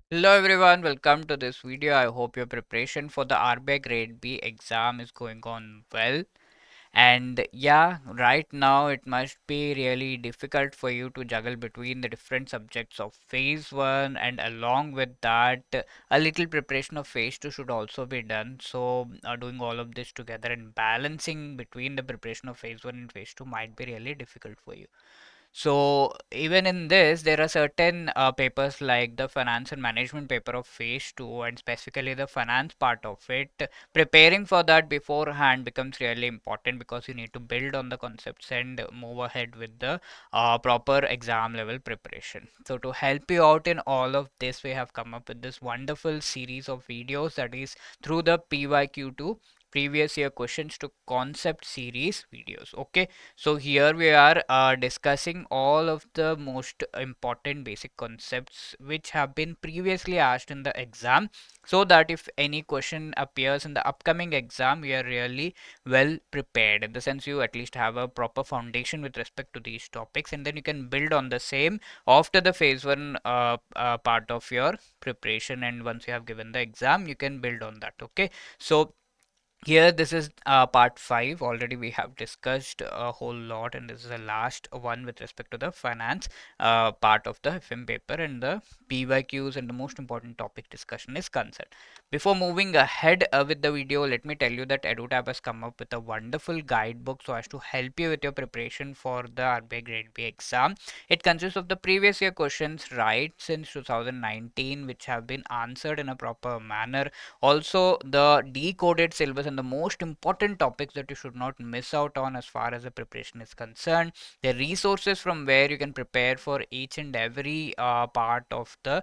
Hello everyone, welcome to this video. I hope your preparation for the RBI Grade B exam is going on well. And yeah, right now it must be really difficult for you to juggle between the different subjects of phase 1, and along with that, a little preparation of phase 2 should also be done. So, doing all of this together and balancing between the preparation of phase 1 and phase 2 might be really difficult for you. So even in this, there are certain papers like the finance and management paper of phase 2, and specifically the finance part of it. Preparing for that beforehand becomes really important because you need to build on the concepts and move ahead with the proper exam level preparation. So to help you out in all of this, we have come up with this wonderful series of videos, that is through the PYQ2 previous year questions to concept series videos. Okay, so here we are discussing all of the most important basic concepts which have been previously asked in the exam, so that if any question appears in the upcoming exam, we are really well prepared, in the sense you at least have a proper foundation with respect to these topics, and then you can build on the same after the phase 1 part of your preparation, and once you have given the exam you can build on that. Okay, so here, this is part 5. Already we have discussed a whole lot, and this is the last one with respect to the finance part of the FM paper, and the PYQs and the most important topic discussion is concerned. Before moving ahead with the video, let me tell you that EduTab has come up with a wonderful guidebook so as to help you with your preparation for the RBI Grade B exam. It consists of the previous year questions right since 2019, which have been answered in a proper manner, also the decoded syllabus and the most important topics that you should not miss out on as far as the preparation is concerned, the resources from where you can prepare for each and every part of the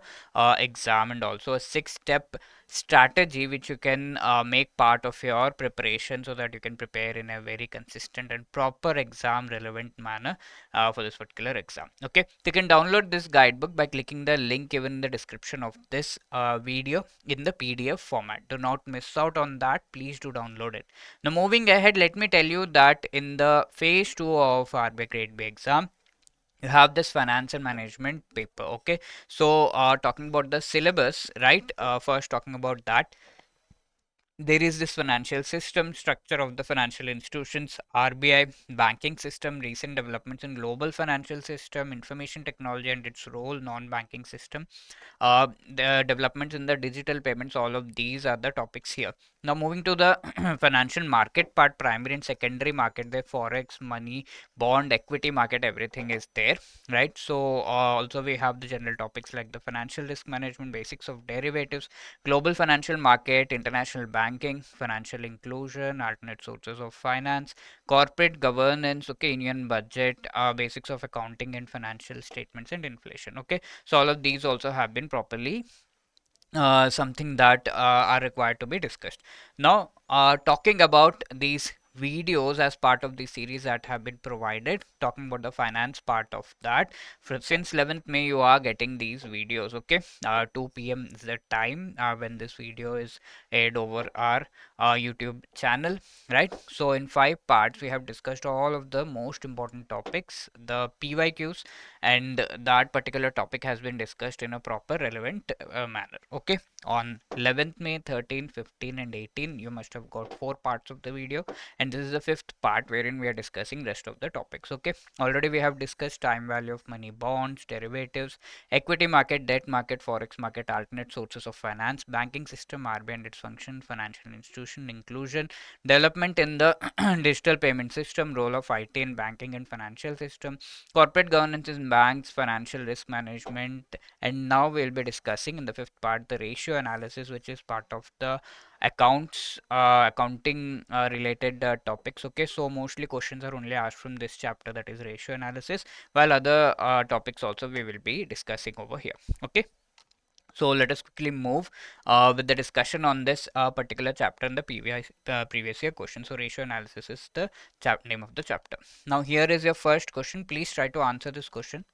exam, and also a 6-step strategy which you can make part of your preparation so that you can prepare in a very consistent and proper exam relevant manner for this particular exam. Okay, you can download this guidebook by clicking the link given in the description of this video in the PDF format. Do not miss out on that. Please do download it. Now, moving ahead, let me tell you that in the phase 2 of RBI Grade B exam, you have this finance and management paper. Okay, so talking about the syllabus, right? First, talking about that, there is this financial system, structure of the financial institutions, RBI, banking system, recent developments in global financial system, information technology and its role, non-banking system, the developments in the digital payments. All of these are the topics here. Now moving to the financial market part, primary and secondary market, the forex, money, bond, equity market, everything is there, right? So also we have the general topics like the financial risk management, basics of derivatives, global financial market, international banking, financial inclusion, alternate sources of finance, corporate governance, okay, Indian budget, basics of accounting and financial statements, and inflation. Okay, so all of these also have been properly something that are required to be discussed. Now, talking about these videos as part of the series that have been provided, talking about the finance part of that, since 11th May you are getting these videos. Okay, 2 p.m. is the time when this video is aired over our YouTube channel, right? So in 5 parts we have discussed all of the most important topics, the PYQs, and that particular topic has been discussed in a proper relevant manner. Okay, on 11th May, 13, 15 and 18 you must have got 4 parts of the video, and this is the 5th part wherein we are discussing rest of the topics. Okay, already we have discussed time value of money, bonds, derivatives, equity market, debt market, forex market, alternate sources of finance, banking system, RBI and its function, financial institution inclusion, development in the digital payment system, role of IT in banking and financial system, corporate governance in banks, financial risk management, and now we'll be discussing in the 5th part the ratio analysis, which is part of the accounting related topics. Okay, so mostly questions are only asked from this chapter, that is ratio analysis, while other topics also we will be discussing over here. Okay, so let us quickly move with the discussion on this particular chapter in the previous year question. So ratio analysis is the name of the chapter. Now here is your first question. Please try to answer this question.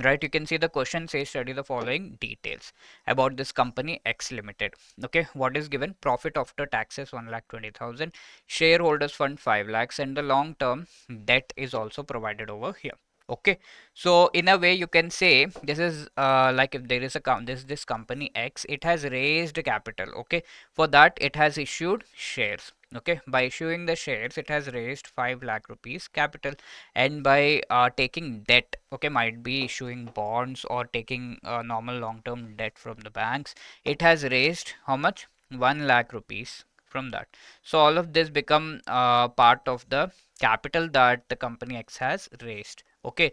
Right, you can see the question says study the following details about this company X Limited. Okay, what is given? Profit after taxes 1,20,000, shareholders fund 5 lakhs, and the long term debt is also provided over here. Okay, so in a way you can say this is like if there is a this company X, it has raised capital. Okay, for that it has issued shares. Okay, by issuing the shares it has raised 5 lakh rupees capital, and by taking debt, okay, might be issuing bonds or taking normal long term debt from the banks, it has raised how much? 1 lakh rupees from that. So all of this become part of the capital that the company X has raised. Okay,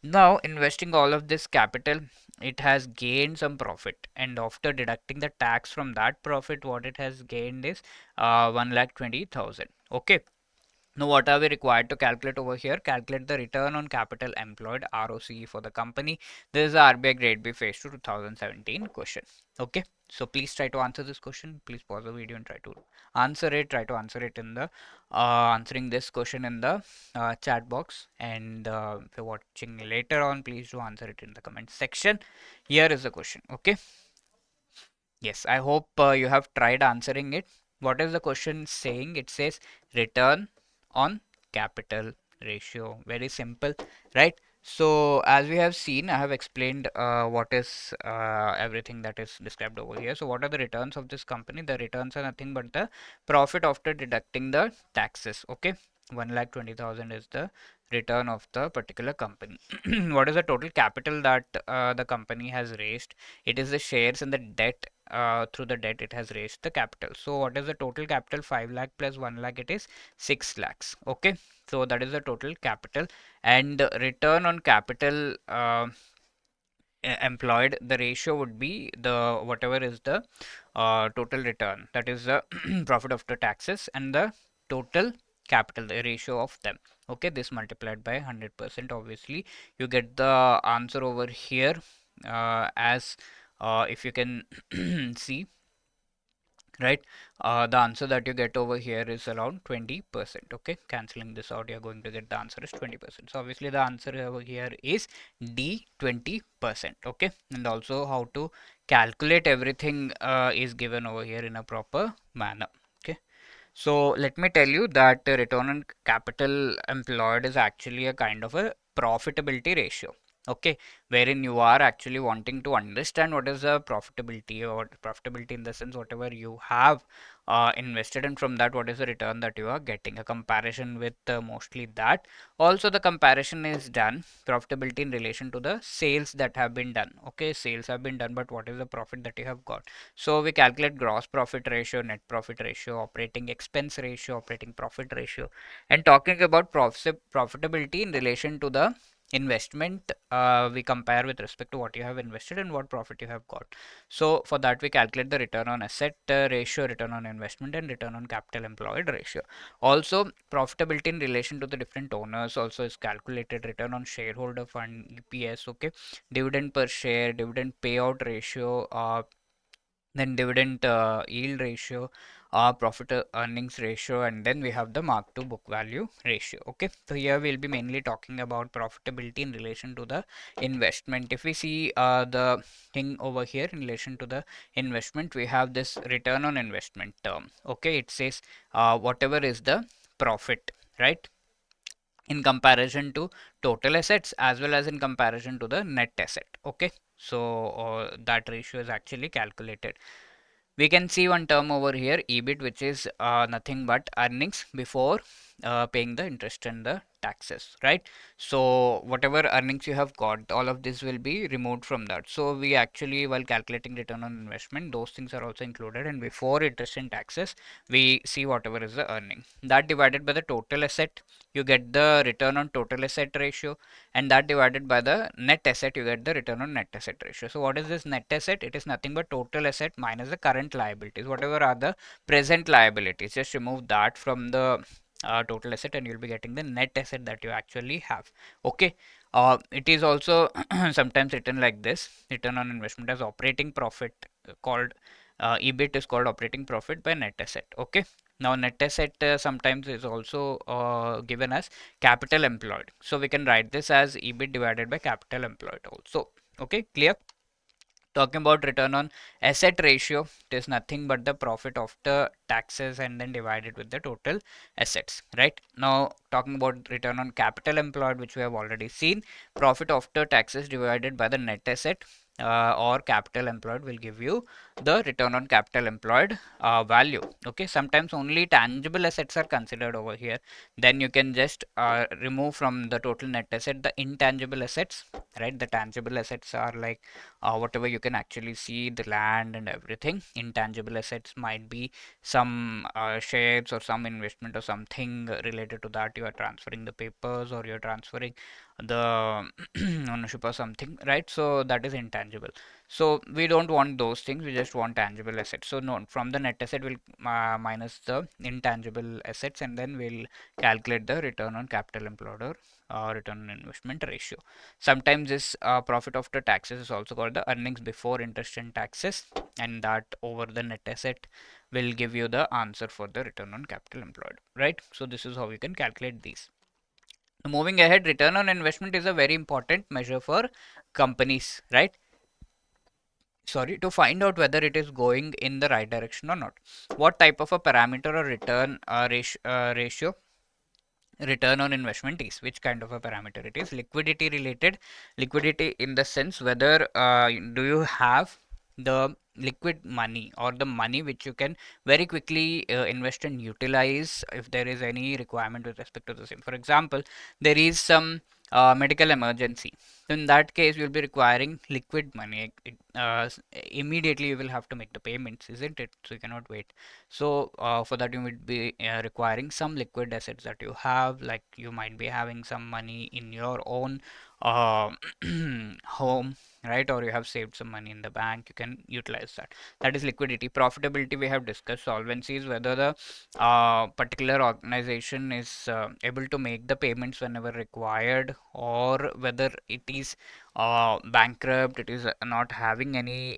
now investing all of this capital, it has gained some profit, and after deducting the tax from that profit, what it has gained is 1,20,000. Okay, now, what are we required to calculate over here? Calculate the return on capital employed (ROCE) for the company. This is the RBI Grade B Phase 2 2017 question. Okay, so please try to answer this question. Please pause the video and try to answer it. Try to answer it in the answering this question in the chat box. And if you're watching later on, please do answer it in the comment section. Here is the question. Okay. Yes, I hope you have tried answering it. What is the question saying? It says return on capital ratio. Very simple, right? So as we have seen, I have explained what is everything that is described over here. So what are the returns of this company? The returns are nothing but the profit after deducting the taxes. Okay, 1,20,000 is the return of the particular company. What is the total capital that the company has raised? It is the shares and the debt. Through the debt it has raised the capital. So what is the total capital? 5 lakh plus 1 lakh, it is 6 lakhs. Okay, so that is the total capital, and return on capital employed, the ratio would be the whatever is the total return, that is the profit after taxes, and the total capital, the ratio of them. Okay, this multiplied by 100%, obviously you get the answer over here as if you can see, right? The answer that you get over here is around 20%. Okay, canceling this out, you're going to get the answer is 20%. So obviously the answer over here is D, 20%. Okay, and also how to calculate everything is given over here in a proper manner. Okay, so let me tell you that return on capital employed is actually a kind of a profitability ratio. Okay, wherein you are actually wanting to understand what is the profitability, or profitability in the sense whatever you have invested, and from that what is the return that you are getting, a comparison with mostly that. Also the comparison is done, profitability in relation to the sales that have been done. Okay, sales have been done, but what is the profit that you have got? So we calculate gross profit ratio, net profit ratio, operating expense ratio, operating profit ratio, and talking about profitability in relation to the investment, we compare with respect to what you have invested and what profit you have got. So for that we calculate the return on asset ratio, return on investment, and return on capital employed ratio. Also profitability in relation to the different owners also is calculated, return on shareholder fund, EPS. Okay, dividend per share, dividend payout ratio, then dividend yield ratio, profit earnings ratio, and then we have the mark to book value ratio. Okay, so here we'll be mainly talking about profitability in relation to the investment. If we see the thing over here in relation to the investment, we have this return on investment term. Okay, it says whatever is the profit, right, in comparison to total assets as well as in comparison to the net asset. Okay, so that ratio is actually calculated. We can see one term over here, EBIT, which is nothing but earnings before paying the interest and the taxes, right? So whatever earnings you have got, all of this will be removed from that. So we actually, while calculating return on investment, those things are also included, and before interest and taxes we see whatever is the earning, that divided by the total asset, you get the return on total asset ratio, and that divided by the net asset, you get the return on net asset ratio. So what is this net asset? It is nothing but total asset minus the current liabilities. Whatever are the present liabilities, just remove that from the total asset, and you'll be getting the net asset that you actually have. Okay, it is also sometimes written like this, return on investment as operating profit, called EBIT is called operating profit by net asset. Okay, now net asset sometimes is also given as capital employed. So we can write this as EBIT divided by capital employed also. Okay, clear? Talking about return on asset ratio, it is nothing but the profit after taxes and then divided with the total assets, right? Now, talking about return on capital employed, which we have already seen, profit after taxes divided by the net asset or capital employed will give you the return on capital employed value. Okay, sometimes only tangible assets are considered over here. Then you can just remove from the total net asset the intangible assets, right? The tangible assets are like whatever you can actually see, the land and everything. Intangible assets might be some shares or some investment or something related to that. You are transferring the papers or you're transferring the ownership or something, right? So that is intangible. So we don't want those things. We just want tangible assets. So no, from the net asset we'll minus the intangible assets and then we'll calculate the return on capital employed or return on investment ratio. Sometimes this profit after taxes is also called the earnings before interest and taxes, and that over the net asset will give you the answer for the return on capital employed, right? So this is how you can calculate these. Now, moving ahead, return on investment is a very important measure for companies, right? Sorry, to find out whether it is going in the right direction or not. What type of a parameter or return ratio return on investment is, which kind of a parameter it is? Liquidity related. Liquidity in the sense whether do you have the liquid money or the money which you can very quickly invest and utilize if there is any requirement with respect to the same. For example, there is some medical emergency. In that case, you'll be requiring liquid money. Immediately you will have to make the payments, isn't it? So you cannot wait. So for that you would be requiring some liquid assets that you have, like you might be having some money in your own uh, home, right? Or you have saved some money in the bank, you can utilize that. That is liquidity. Profitability we have discussed. Solvency is whether the particular organization is able to make the payments whenever required, or whether it is bankrupt, it is not having any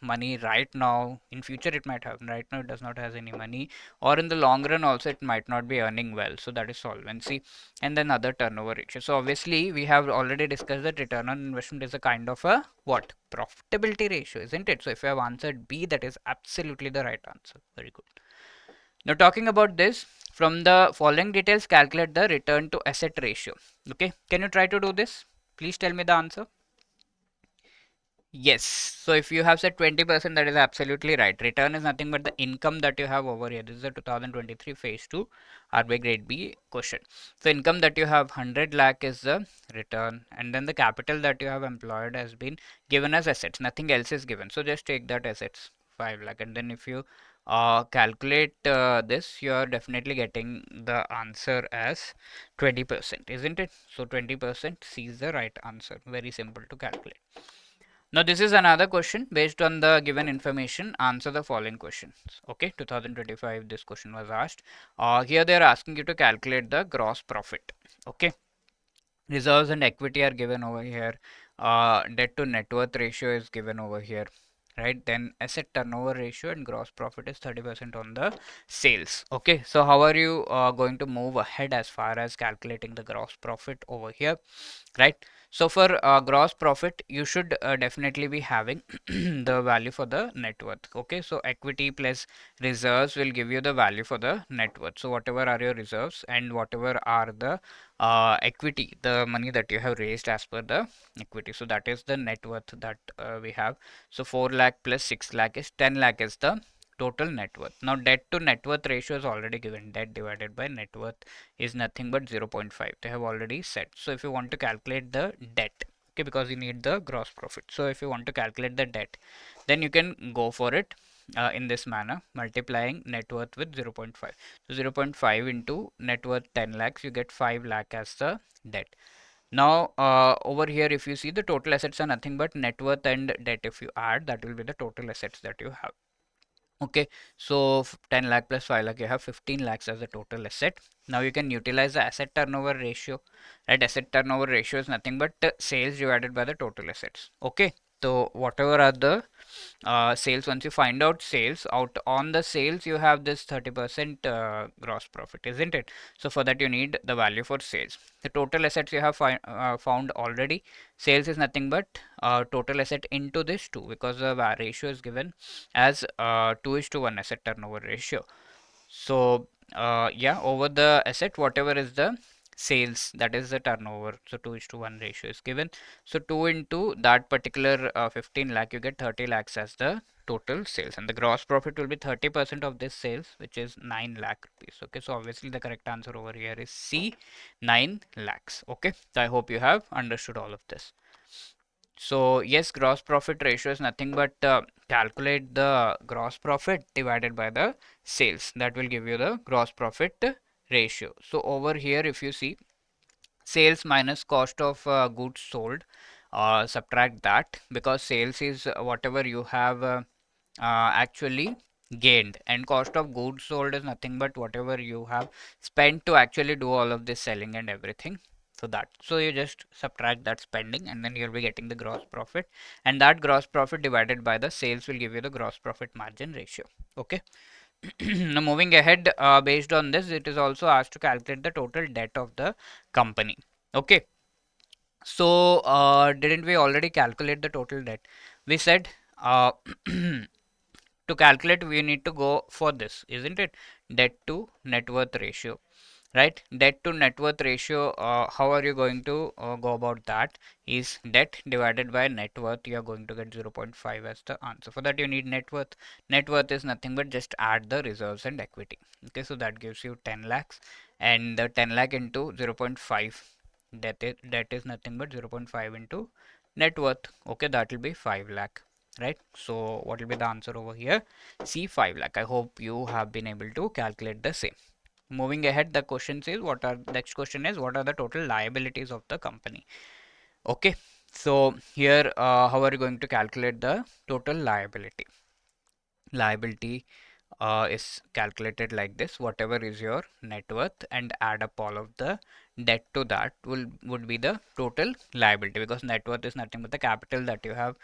money right now. In future it might have, right now it does not have any money, or in the long run also it might not be earning well. So that is solvency. And then other turnover ratio. So obviously we have already discussed that return on investment is a kind of a what? Profitability ratio, isn't it? So if you have answered B, that is absolutely the right answer. Very good. Now talking about this, from the following details, calculate the return to asset ratio. Okay, can you try to do this? Please tell me the answer. Yes. So if you have said 20%, that is absolutely right. Return is nothing but the income that you have over here. This is a 2023 phase 2 RBI grade B question. So income that you have 100 lakh is the return, and then the capital that you have employed has been given as assets. Nothing else is given. So just take that assets 5 lakh, and then if you calculate this, you are definitely getting the answer as 20%, isn't it? So 20% C is the right answer. Very simple to calculate. Now this is another question based on the given information. Answer the following questions. Okay, 2025 this question was asked. Here they are asking you to calculate the gross profit. Okay, reserves and equity are given over here. Debt to net worth ratio is given over here. Right, then asset turnover ratio and gross profit is 30% on the sales. Okay, so how are you going to move ahead as far as calculating the gross profit over here? Right, so for gross profit you should definitely be having the value for the net worth. Okay, so equity plus reserves will give you the value for the net worth. So whatever are your reserves and whatever are the equity, the money that you have raised as per the equity, so that is the net worth that we have. So 4 lakh plus 6 lakh is 10 lakh is the total net worth. Now debt to net worth ratio is already given. Debt divided by net worth is nothing but 0.5. They have already said. So if you want to calculate the debt, okay, because you need the gross profit. So if you want to calculate the debt, then you can go for it in this manner, multiplying net worth with 0.5. So 0.5 into net worth 10 lakhs, you get 5 lakh as the debt. Now over here if you see, the total assets are nothing but net worth and debt. If you add, that will be the total assets that you have. Okay, so 10 lakh plus 5 lakh, you have 15 lakhs as a total asset. Now you can utilize the asset turnover ratio. Right, asset turnover ratio is nothing but sales divided by the total assets. Okay, so whatever are the sales, once you find out sales, out on the sales you have this 30% gross profit, isn't it? So for that you need the value for sales. The total assets you have found already. Sales is nothing but total asset into this 2, because the ratio is given as 2 is to 1 asset turnover ratio. So yeah, over the asset, whatever is the sales, that is the turnover. So 2 is to 1 ratio is given. So 2 into that particular 15 lakh, you get 30 lakhs as the total sales, and the gross profit will be 30% of this sales, which is 9 lakh rupees. Okay, so obviously the correct answer over here is C, 9 lakhs. Okay, so I hope you have understood all of this. So yes, gross profit ratio is nothing but calculate the gross profit divided by the sales. That will give you the gross profit ratio. So over here, if you see sales minus cost of goods sold, subtract that, because sales is whatever you have actually gained, and cost of goods sold is nothing but whatever you have spent to actually do all of this selling and everything. So that, so you just subtract that spending, and then you'll be getting the gross profit, and that gross profit divided by the sales will give you the gross profit margin ratio. Okay. Now moving ahead, based on this, it is also asked to calculate the total debt of the company. Okay. So didn't we already calculate the total debt? We said to calculate we need to go for this, isn't it? Debt to net worth ratio, right? Debt to net worth ratio, how are you going to go about that? Is debt divided by net worth, you are going to get 0.5 as the answer. For that you need net worth. Net worth is nothing but just add the reserves and equity. Okay, so that gives you 10 lakhs, and the 10 lakh into 0.5, that is nothing but 0.5 into net worth. Okay, that will be 5 lakh, right? So what will be the answer over here? C, 5 lakh. I hope you have been able to calculate the same. Moving ahead, the question says next question is what are the total liabilities of the company? Okay, so here how are you going to calculate the total liability? Liability is calculated like this: whatever is your net worth and add up all of the debt to that would be the total liability, because net worth is nothing but the capital that you have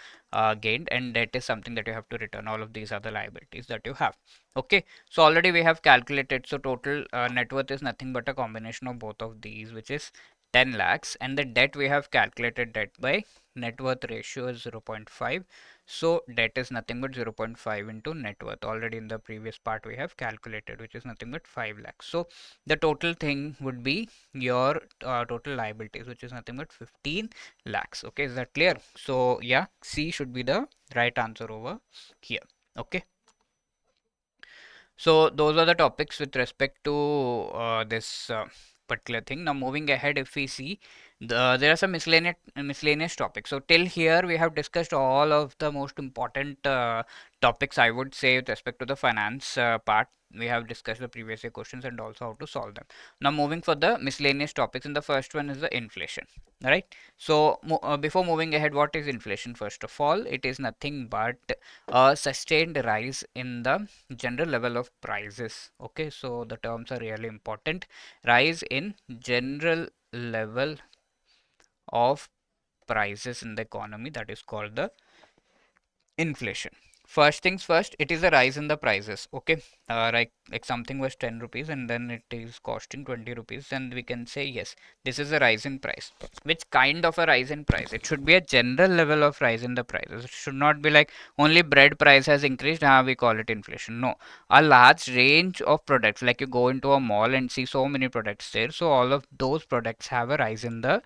gained, and debt is something that you have to return. All of these are the liabilities that you have. Okay, so already we have calculated. So total net worth is nothing but a combination of both of these, which is 10 lakhs, and the debt we have calculated debt by net worth ratio is 0.5. So debt is nothing but 0.5 into net worth. Already in the previous part we have calculated, which is nothing but 5 lakhs. So the total thing would be your total liabilities, which is nothing but 15 lakhs. Okay, is that clear? So yeah, C should be the right answer over here. Okay. So those are the topics with respect to this particular thing. Now moving ahead, if we see there are some miscellaneous topics. So till here we have discussed all of the most important topics, I would say, with respect to the finance part. We have discussed the previous year questions and also how to solve them. Now moving for the miscellaneous topics, and the first one is the inflation. Right. So before moving ahead, what is inflation? First of all, it is nothing but a sustained rise in the general level of prices. Okay, so the terms are really important. Rise in general level of prices in the economy, that is called the inflation. First things first, it is a rise in the prices. Okay, like something was 10 rupees and then it is costing 20 rupees, and we can say yes, this is a rise in price. Which kind of a rise in price? It should be a general level of rise in the prices. It should not be like only bread price has increased, we call it inflation. No, a large range of products, like you go into a mall and see so many products there, so all of those products have a rise in the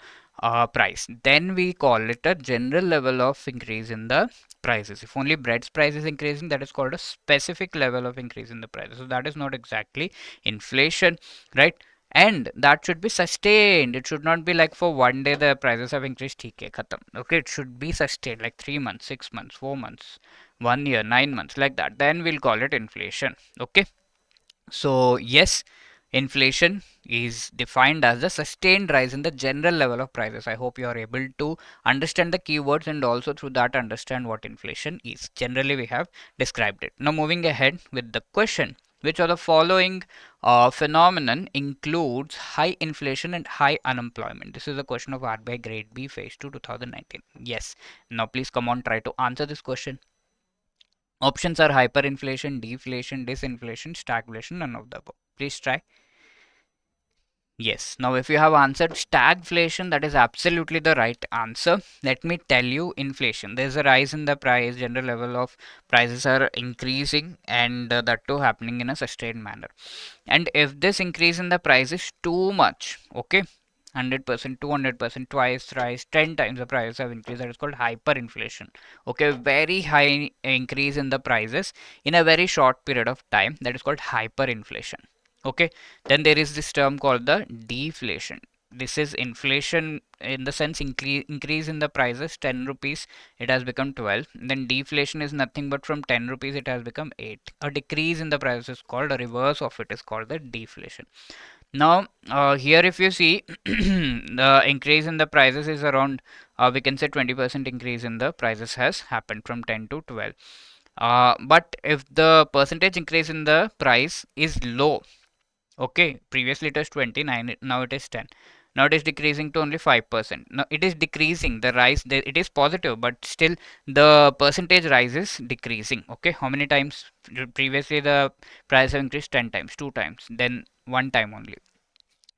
price, then we call it a general level of increase in the prices. If only bread's price is increasing, that is called a specific level of increase in the prices. So that is not exactly inflation, right? And that should be sustained. It should not be like for one day the prices have increased, theek hai, khatam. Okay, it should be sustained, like 3 months, 6 months, 4 months, 1 year, 9 months, like that. Then we'll call it inflation. Okay. So yes, inflation is defined as the sustained rise in the general level of prices. I hope you are able to understand the keywords and also through that understand what inflation is. Generally, we have described it. Now moving ahead with the question. Which of the following phenomenon includes high inflation and high unemployment? This is a question of RBI Grade B Phase 2 2019. Yes. Now please come on, try to answer this question. Options are hyperinflation, deflation, disinflation, stagflation, none of the above. Please try. Yes. Now, if you have answered stagflation, that is absolutely the right answer. Let me tell you inflation. There's a rise in the price, general level of prices are increasing, and that too happening in a sustained manner. And if this increase in the price is too much, okay, 100%, 200%, twice, thrice, 10 times the prices have increased, that is called hyperinflation. Okay, very high increase in the prices in a very short period of time, that is called hyperinflation. Okay, then there is this term called the deflation. This is inflation in the sense increase in the prices 10 rupees, it has become 12. Then deflation is nothing but from 10 rupees it has become 8. A decrease in the prices is called, a reverse of it is called the deflation. Now, here if you see the increase in the prices is around, we can say 20% increase in the prices has happened from 10 to 12. But if the percentage increase in the price is low, okay, previously it was 29, now it is 10. Now it is decreasing to only 5%. Now it is decreasing, the rise, it is positive, but still the percentage rise is decreasing. Okay, how many times? Previously the price have increased 10 times, 2 times, then 1 time only.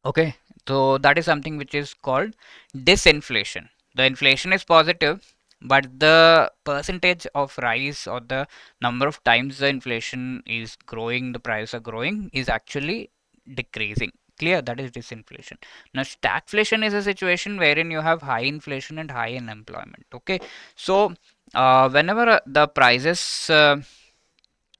Okay, so that is something which is called disinflation. The inflation is positive, but the percentage of rise or the number of times the inflation is growing, the prices are growing, is actually decreasing. Clear? That is disinflation. Now, stagflation is a situation wherein you have high inflation and high unemployment. Okay, so whenever the prices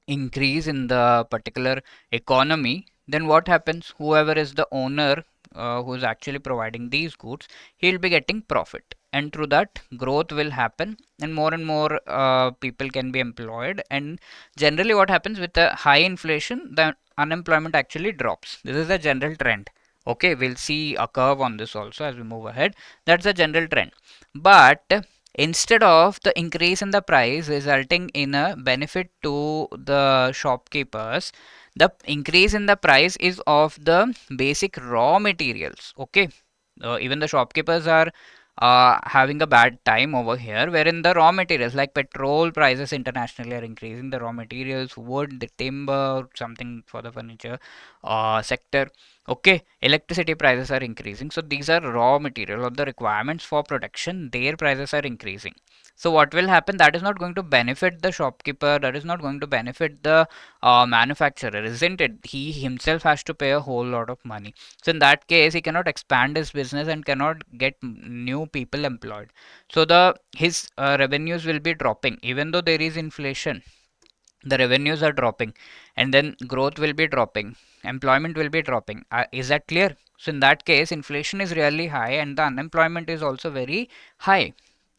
increase in the particular economy, then what happens? Whoever is the owner who is actually providing these goods, he'll be getting profit, and through that growth will happen, and more people can be employed. And generally, what happens with the high inflation, the unemployment actually drops. This is a general trend. Okay, we'll see a curve on this also as we move ahead. That's a general trend. But instead of the increase in the price resulting in a benefit to the shopkeepers, the increase in the price is of the basic raw materials. Okay, even the shopkeepers are having a bad time over here, wherein the raw materials like petrol prices internationally are increasing, the raw materials, wood, the timber, something for the furniture sector. Okay, electricity prices are increasing. So these are raw material or the requirements for production, their prices are increasing. So what will happen? That is not going to benefit the shopkeeper, that is not going to benefit the manufacturer, isn't it? He himself has to pay a whole lot of money. So in that case, he cannot expand his business and cannot get new people employed. So the his revenues will be dropping, even though there is inflation. The revenues are dropping, and then growth will be dropping, employment will be dropping. Is that clear? So in that case, inflation is really high, and the unemployment is also very high,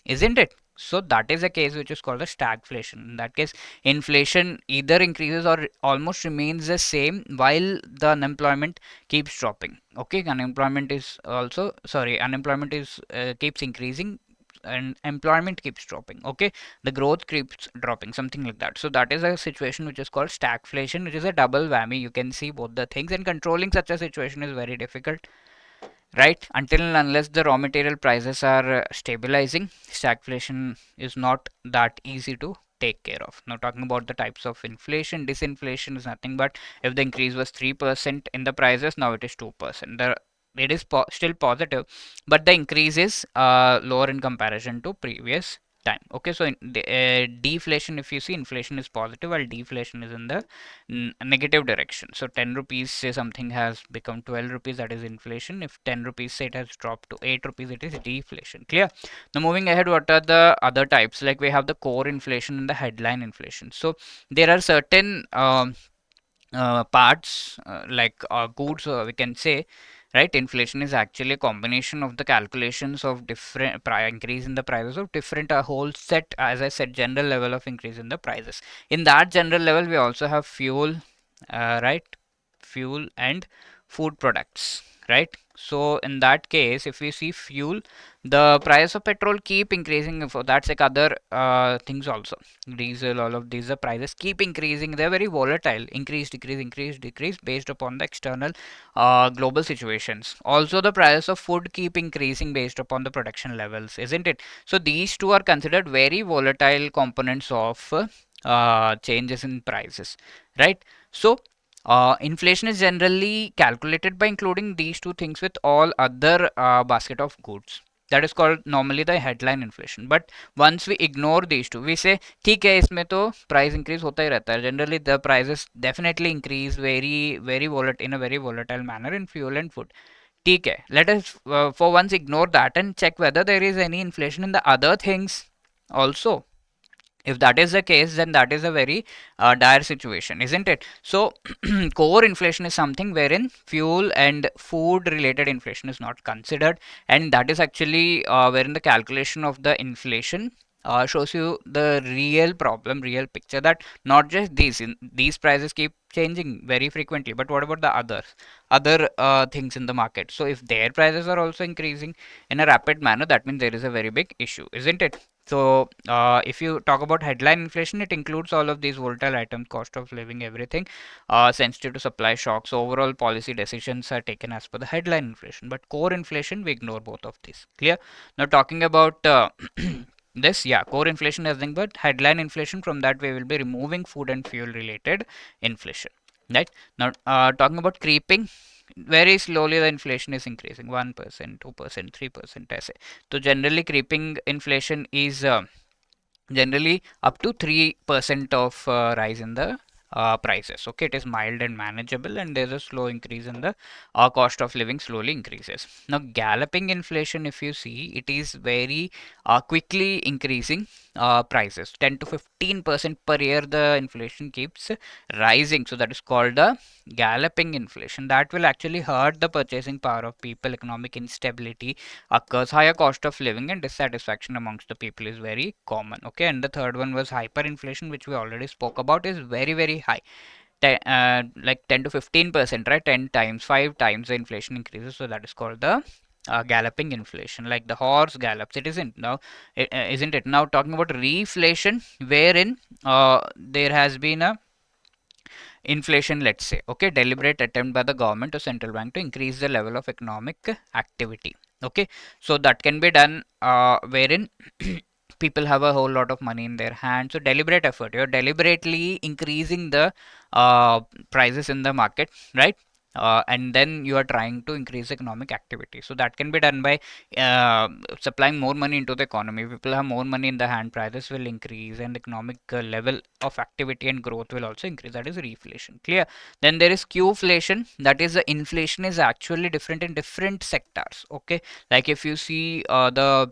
isn't it? So that is a case which is called a stagflation. In that case, inflation either increases or almost remains the same while the unemployment keeps dropping. Okay, unemployment is also, sorry, unemployment is keeps increasing and employment keeps dropping. Okay, the growth keeps dropping, something like that. So that is a situation which is called stagflation, which is a double whammy. You can see both the things, and controlling such a situation is very difficult, right? Until and unless the raw material prices are stabilizing, stagflation is not that easy to take care of. Now, talking about the types of inflation, disinflation is nothing but if the increase was 3% in the prices, now it is 2%. It is still positive, but the increase is lower in comparison to previous time. Okay, so in the, deflation, if you see, inflation is positive while deflation is in the negative direction. So 10 rupees, say something has become 12 rupees, that is inflation. If 10 rupees, say it has dropped to 8 rupees, it is deflation. Clear? Now moving ahead, what are the other types? Like we have the core inflation and the headline inflation. So there are certain parts like goods, we can say, right? Inflation is actually a combination of the calculations of different increase in the prices of different whole set, as I said, general level of increase in the prices. In that general level, we also have fuel, right? Fuel and food products, right? So in that case, if we see fuel, the price of petrol keep increasing. For that's like other things also, diesel, all of these, the prices keep increasing. They're very volatile, increase decrease based upon the external global situations. Also the prices of food keep increasing based upon the production levels, isn't it? So these two are considered very volatile components of changes in prices, right? So inflation is generally calculated by including these two things with all other basket of goods. That is called normally the headline inflation. But once we ignore these two, we say ठीक है इसमें तो price increase होता ही रहता है. Generally the prices definitely increase very volatile in a very volatile manner in fuel and food. ठीक है. Let us for once ignore that and check whether there is any inflation in the other things also. If that is the case, then that is a very dire situation, isn't it? So core inflation is something wherein fuel and food related inflation is not considered, and that is actually wherein the calculation of the inflation shows you the real problem, real picture, that not just these prices keep changing very frequently, but what about the other things in the market? So if their prices are also increasing in a rapid manner, that means there is a very big issue, isn't it? So if you talk about headline inflation, it includes all of these volatile items, cost of living, everything, sensitive to supply shocks. So overall policy decisions are taken as per the headline inflation. But core inflation, we ignore both of these. Clear? Now talking about this, yeah, core inflation is nothing but headline inflation. From that, we will be removing food and fuel related inflation. Right? Now talking about creeping, very slowly the inflation is increasing, 1%, 2%, 3%, ऐसे. So generally creeping inflation is generally up to 3% of rise in the prices. Okay, it is mild and manageable, and there's a slow increase in the cost of living slowly increases. Now galloping inflation, if you see, it is very quickly increasing prices. 10 to 15% per year the inflation keeps rising, so that is called the galloping inflation. That will actually hurt the purchasing power of people. Economic instability occurs, higher cost of living and dissatisfaction amongst the people is very common. Okay, and the third one was hyperinflation, which we already spoke about, is very high. Like 10 to 15%, right? 10 times, 5 times the inflation increases, so that is called the galloping inflation, like the horse gallops. It isn't now, isn't it? Now talking about reflation, wherein there has been a inflation, let's say, okay, deliberate attempt by the government or central bank to increase the level of economic activity. Okay, so that can be done wherein people have a whole lot of money in their hand. So deliberate effort, you're deliberately increasing the prices in the market, right? And then you are trying to increase economic activity. So that can be done by supplying more money into the economy. If people have more money in the hand, prices will increase, and economic level of activity and growth will also increase. That is reflation. Clear? Then there is Qflation. That is, the inflation is actually different in different sectors. Okay, like if you see the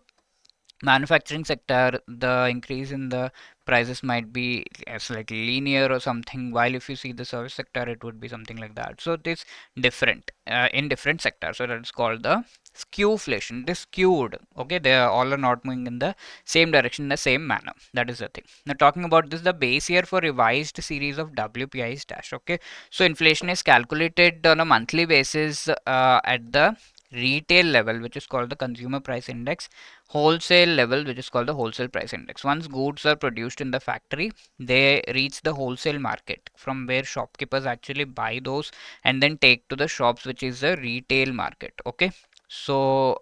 manufacturing sector, the increase in the prices might be slightly linear or something, while if you see the service sector, it would be something like that. So it is different in different sectors, so that is called the skewflation. It is skewed. Okay, they are all are not moving in the same direction in the same manner. That is the thing. Now talking about this, the base year for revised series of WPI dash. Okay, so inflation is calculated on a monthly basis at the retail level, which is called the consumer price index, wholesale level, which is called the wholesale price index. Once goods are produced in the factory, they reach the wholesale market, from where shopkeepers actually buy those and then take to the shops, which is the retail market. Okay, so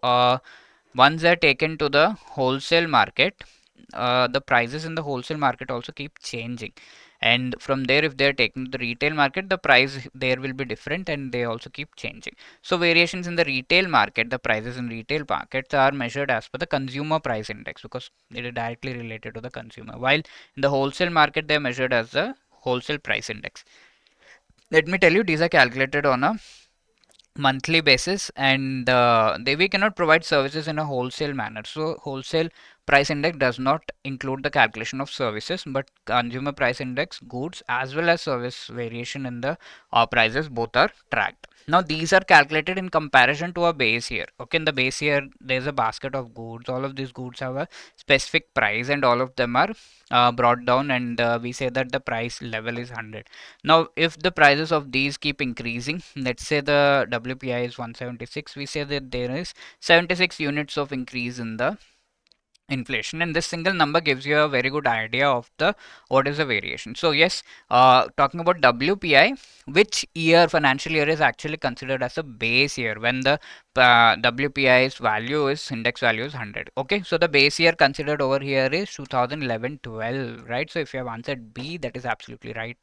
once they're taken to the wholesale market, the prices in the wholesale market also keep changing, and from there, if they're taken to the retail market, the price there will be different, and they also keep changing. So variations in the retail market, the prices in retail markets are measured as per the consumer price index, because it is directly related to the consumer, while in the wholesale market they are measured as the wholesale price index. Let me tell you, these are calculated on a monthly basis, and we cannot provide services in a wholesale manner. So wholesale price index does not include the calculation of services, but consumer price index, goods as well as service variation in the prices, both are tracked. Now these are calculated in comparison to a base year. Okay, in the base year there's a basket of goods. All of these goods have a specific price, and all of them are brought down, and we say that the price level is 100. Now if the prices of these keep increasing, let's say the WPI is 176, we say that there is 76 units of increase in the inflation, and this single number gives you a very good idea of the what is the variation. So yes, talking about WPI, which year, financial year, is actually considered as a base year when the WPI's value is index value is 100. Okay, so the base year considered over here is 2011-12, right? So if you have answered B, that is absolutely right.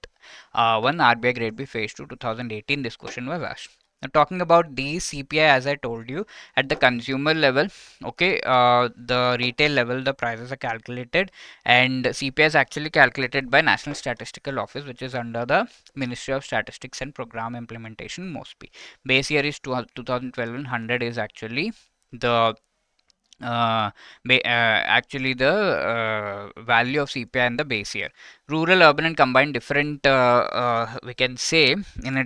One RBI Grade B Phase 2 2018, this question was asked. Now talking about the CPI, as I told you, at the consumer level, okay, the retail level, the prices are calculated, and CPI is actually calculated by National Statistical Office, which is under the Ministry of Statistics and Program Implementation, MOSPI. Base year is 2012, and 100 is actually the uh, actually the value of CPI and the base year. Rural, urban, and combined different, we can say, in a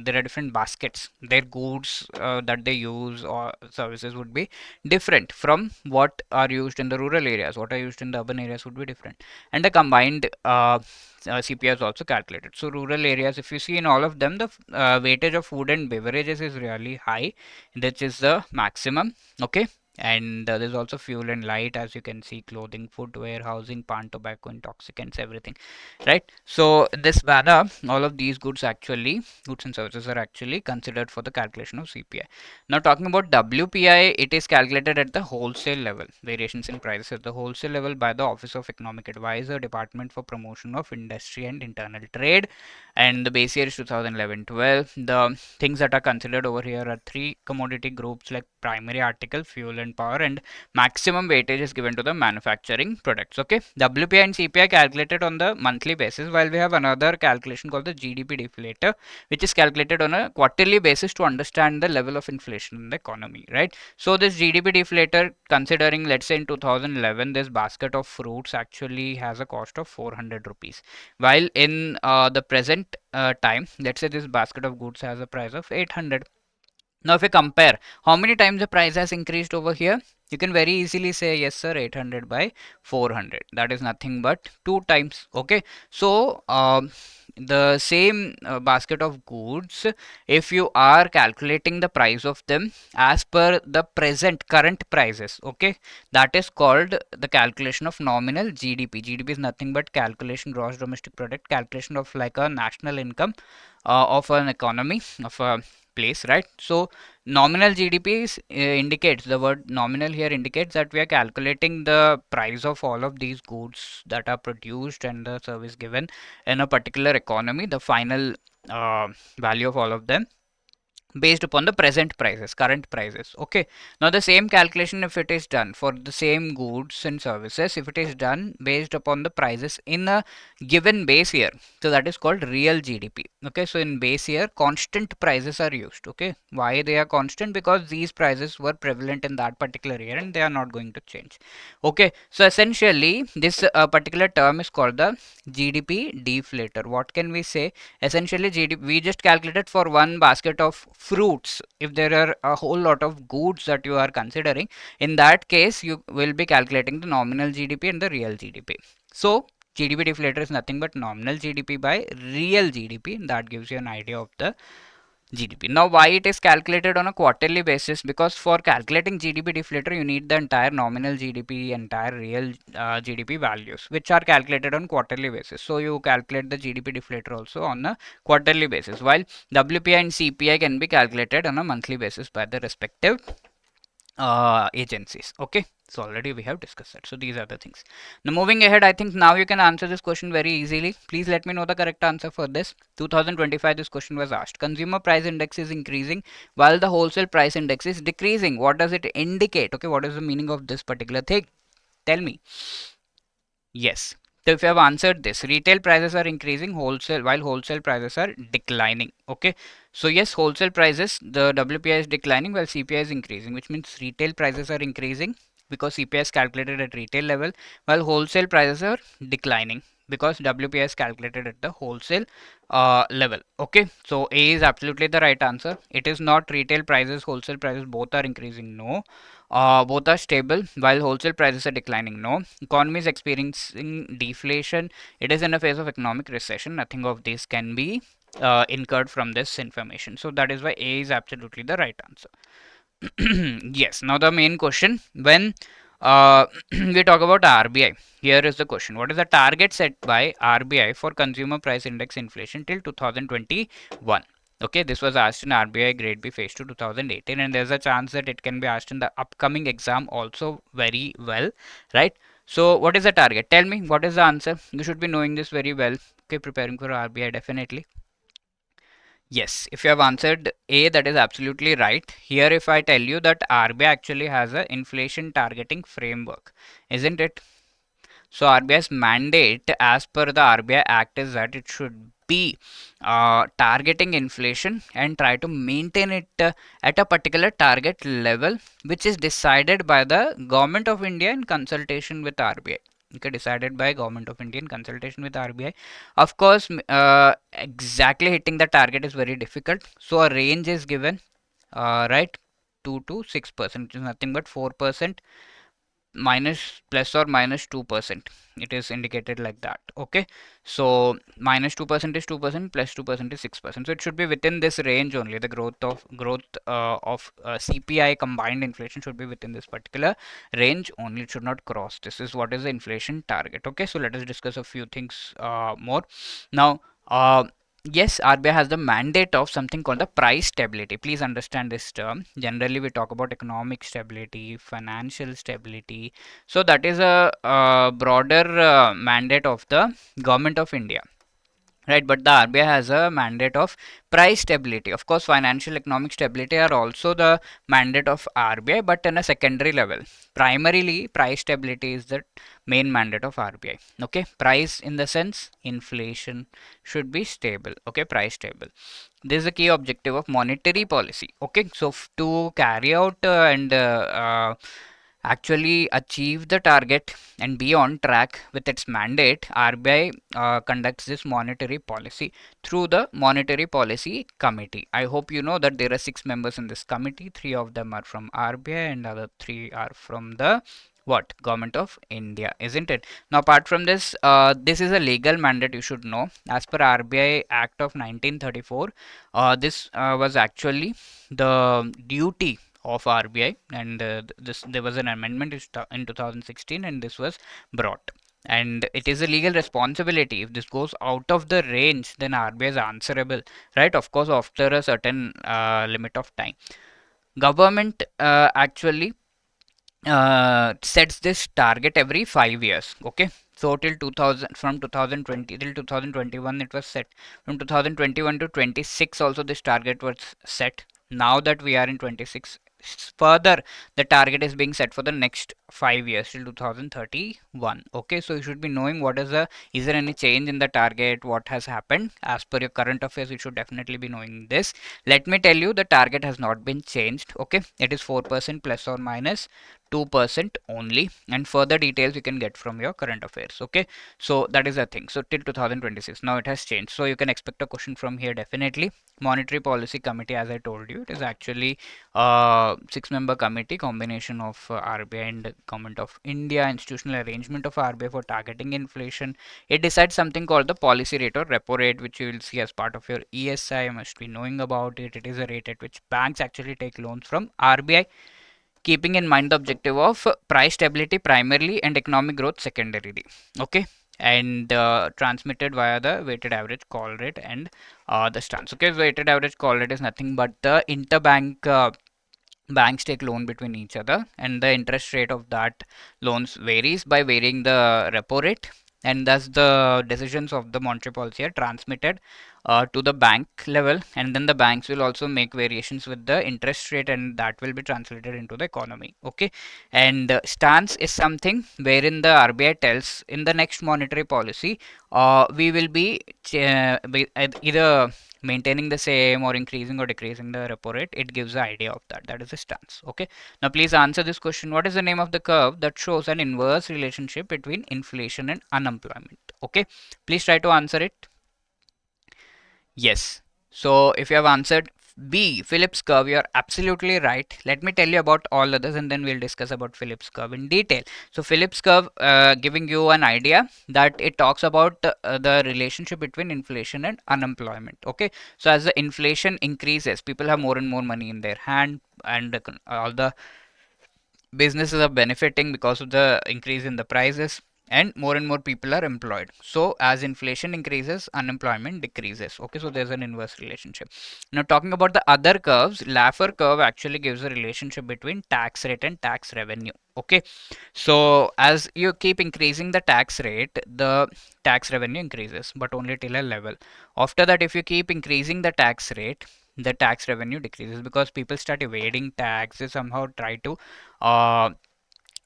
there are different baskets. Their goods that they use or services would be different from what are used in the rural areas. What are used in the urban areas would be different, and the combined CPI is also calculated. So rural areas, if you see in all of them, the weightage of food and beverages is really high. That is the maximum. Okay, and there's also fuel and light, as you can see, clothing, footwear, housing, pan, tobacco, intoxicants, everything, right? So this manner, all of these goods and services are actually considered for the calculation of CPI. Now talking about WPI, it is calculated at the wholesale level, variations in prices at the wholesale level, by the Office of Economic Advisor, Department for Promotion of Industry and Internal Trade, and the base year is 2011-12. The things that are considered over here are three commodity groups like primary article, fuel and power, and maximum weightage is given to the manufacturing products. Okay, WPI and CPI calculated on the monthly basis, while we have another calculation called the GDP deflator, which is calculated on a quarterly basis to understand the level of inflation in the economy, right? So this GDP deflator, considering, let's say in 2011, this basket of fruits actually has a cost of 400 rupees, while in the present time, let's say this basket of goods has a price of 800. Now, if you compare how many times the price has increased over here, you can very easily say, yes, sir, 800 by 400. That is nothing but 2 times. Okay. So, the same basket of goods, if you are calculating the price of them as per the present current prices, okay, that is called the calculation of nominal GDP. GDP is nothing but calculation, gross domestic product, calculation of like a national income of an economy, of a place, right? So nominal GDP indicates, the word nominal here indicates that we are calculating the price of all of these goods that are produced and the service given in a particular economy, the final value of all of them based upon the present prices, current prices. Okay, now the same calculation, if it is done for the same goods and services, if it is done based upon the prices in a given base year, so that is called real GDP. Okay, so in base year, constant prices are used. Okay, why they are constant? Because these prices were prevalent in that particular year and they are not going to change. Okay, so essentially this particular term is called the GDP deflator. What can we say? Essentially, GDP, we just calculated for one basket of fruits. If there are a whole lot of goods that you are considering, in that case, you will be calculating the nominal GDP and the real GDP. So, GDP deflator is nothing but nominal GDP by real GDP. That gives you an idea of the GDP. Now, why it is calculated on a quarterly basis? Because for calculating GDP deflator, you need the entire nominal GDP, entire real GDP values, which are calculated on quarterly basis. So, you calculate the GDP deflator also on a quarterly basis, while WPI and CPI can be calculated on a monthly basis by the respective agencies. Okay, so already we have discussed that. So these are the things. Now moving ahead, I think now you can answer this question very easily. Please let me know the correct answer for this. 2025, this question was asked. Consumer price index is increasing while the wholesale price index is decreasing. What does it indicate? Okay, what is the meaning of this particular thing? Tell me. Yes. So if you have answered this, retail prices are increasing wholesale while wholesale prices are declining. Okay. So yes, wholesale prices, the WPI is declining while CPI is increasing, which means retail prices are increasing because CPI is calculated at retail level, while wholesale prices are declining because WPI is calculated at the wholesale level. Okay. So A is absolutely the right answer. It is not retail prices, wholesale prices both are increasing. No. Both are stable while wholesale prices are declining. No. Economy is experiencing deflation. It is in a phase of economic recession. Nothing of this can be incurred from this information. So that is why A is absolutely the right answer. Yes. Now the main question: when we talk about RBI. Here is the question. What is the target set by RBI for consumer price index inflation till 2021? Okay, this was asked in RBI Grade B Phase 2 2018, and there's a chance that it can be asked in the upcoming exam also very well, right? So, what is the target? Tell me, what is the answer? You should be knowing this very well. Okay, preparing for RBI definitely. Yes, if you have answered A, that is absolutely right. Here, if I tell you that RBI actually has a inflation targeting framework, isn't it? So RBI's mandate, as per the RBI Act, is that it should be targeting inflation and try to maintain it at a particular target level, which is decided by the Government of India in consultation with RBI. Okay, decided by Government of India in consultation with RBI. Of course, exactly hitting the target is very difficult. So a range is given, right, 2 to 6%, which is nothing but 4% minus plus or minus 2%. It is indicated like that. Okay, so minus 2% is 2%, plus 2% is 6%. So it should be within this range only. The growth of CPI combined inflation should be within this particular range only. It should not cross. This is what is the inflation target. Okay, so let us discuss a few things more now. Yes, RBI has the mandate of something called the price stability. Please understand this term. Generally, we talk about economic stability, financial stability. So that is a broader mandate of the Government of India. Right, but the RBI has a mandate of price stability. Of course, financial economic stability are also the mandate of RBI, but in a secondary level. Primarily, price stability is the main mandate of RBI. Okay, price in the sense inflation should be stable. Okay, price stable. This is a key objective of monetary policy. Okay, so to carry out and actually achieve the target and be on track with its mandate, RBI conducts this monetary policy through the Monetary Policy Committee. I hope you know that there are 6 members in this committee. 3 of them are from RBI and other 3 are from the what, Government of India, isn't it? Now apart from this, this is a legal mandate, you should know. As per RBI Act of 1934, this was actually the duty of RBI, and this there was an amendment in 2016, and this was brought. And it is a legal responsibility. If this goes out of the range, then RBI is answerable, right? Of course, after a certain limit of time. Government actually sets this target every 5 years. Okay, so till 2000, from 2020 till 2021 it was set. From 2021 to 26 also this target was set. Now that we are in 26, further the target is being set for the next 5 years till 2031. Okay, so you should be knowing what is the, is there any change in the target, what has happened as per your current affairs. You should definitely be knowing this. Let me tell you, the target has not been changed. Okay, it is 4% plus or minus 2% only, and further details you can get from your current affairs. Okay, so that is the thing. So till 2026, now it has changed, so you can expect a question from here definitely. Monetary Policy Committee, as I told you, it is actually a 6-member committee, combination of RBI and Government of India, institutional arrangement of RBI for targeting inflation. It decides something called the policy rate or repo rate, which you will see as part of your ESI. You must be knowing about it. It is a rate at which banks actually take loans from RBI, keeping in mind the objective of price stability primarily and economic growth secondarily. Okay, and transmitted via the weighted average call rate and the stance. Okay, weighted average call rate is nothing but the interbank banks take loan between each other, and the interest rate of that loans varies by varying the repo rate, and thus the decisions of the monetary policy are transmitted to the bank level, and then the banks will also make variations with the interest rate, and that will be translated into the economy. Okay, and stance is something wherein the RBI tells in the next monetary policy we will be either maintaining the same or increasing or decreasing the repo rate. It gives the idea of that. That is the stance. Okay, now please answer this question. What is the name of the curve that shows an inverse relationship between inflation and unemployment? Okay, please try to answer it. Yes. So if you have answered B, Phillips curve, you're absolutely right. Let me tell you about all others, and then we'll discuss about Phillips curve in detail. So Phillips curve, giving you an idea that it talks about the relationship between inflation and unemployment. Okay, so as the inflation increases, people have more and more money in their hand, and all the businesses are benefiting because of the increase in the prices, and more people are employed. So as inflation increases, unemployment decreases. Okay, so there's an inverse relationship. Now talking about the other curves, Laffer curve actually gives a relationship between tax rate and tax revenue. Okay, so as you keep increasing the tax rate, the tax revenue increases, but only till a level. After that, if you keep increasing the tax rate, the tax revenue decreases because people start evading tax. They somehow try to uh,